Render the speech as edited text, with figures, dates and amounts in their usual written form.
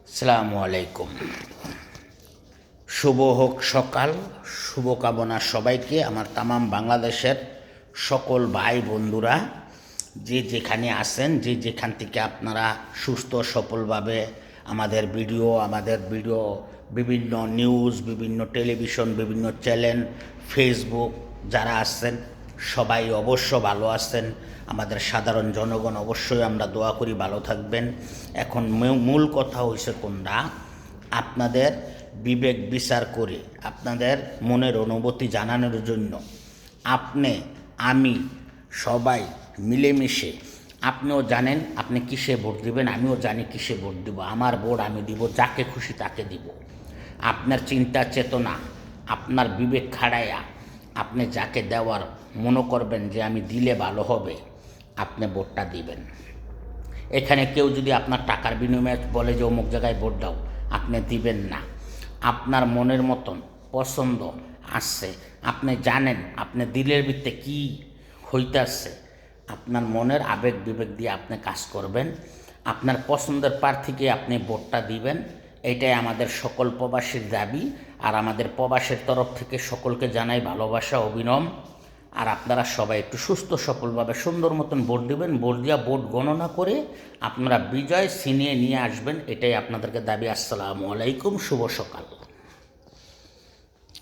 আসসালামু আলাইকুম। শুভ হোক সকাল, শুভকামনা সবাইকে, আমার তামাম বাংলাদেশের সকল ভাই বন্ধুরা যে যেখানে আছেন, যে যেখান থেকে আপনারা সুস্থ সফলভাবে আমাদের ভিডিও বিভিন্ন নিউজ, বিভিন্ন টেলিভিশন, বিভিন্ন চ্যানেল, ফেসবুক যারা আছেন সবাই অবশ্য ভালো আছেন। আমাদের সাধারণ জনগণ অবশ্যই আমরা দোয়া করি ভালো থাকবেন। এখন মূল কথা হয়েছে কোনটা, আপনাদের বিবেক বিচার করে আপনাদের মনের অনুভূতি জানানোর জন্য আমি সবাই মিলেমিশে, আপনিও জানেন আপনি কিসে ভোট দিবেন, আমিও জানি কিসে ভোট দিব। আমার ভোট আমি দিব যাকে খুশি তাকে দিব। আপনার চিন্তা চেতনা, আপনার বিবেক খাড়াইয়া আপনি যাকে দেওয়ার মনে করবেন যে আমি দিলে ভালো হবে, আপনি ভোটটা দিবেন। এখানে কেউ যদি আপনার টাকার বিনিময়ে বলে যে অমুক জায়গায় ভোট দাও, আপনি দিবেন না। আপনার মনের মতন পছন্দ আসছে, আপনি জানেন আপনি দিলের ভিত্তে কী হইতেছে, আপনার মনের আবেগ বিবেক দিয়ে আপনি কাজ করবেন। আপনার পছন্দের প্রার্থীকে আপনি ভোটটা দিবেন। এটাই আমাদের সকল প্রবাসীর দাবি। আর আমাদের প্রবাসের তরফ থেকে সকলকে জানাই ভালোবাসা, অভিনম। আর আপনারা সবাই একটু সুস্থ সফলভাবে সুন্দর মতন ভোট দেবেন। ভোট দিয়া ভোট গণনা করে আপনারা বিজয় ছিনিয়ে নিয়ে আসবেন, এটাই আপনাদেরকে দাবি। আসসালামু আলাইকুম, শুভ সকাল।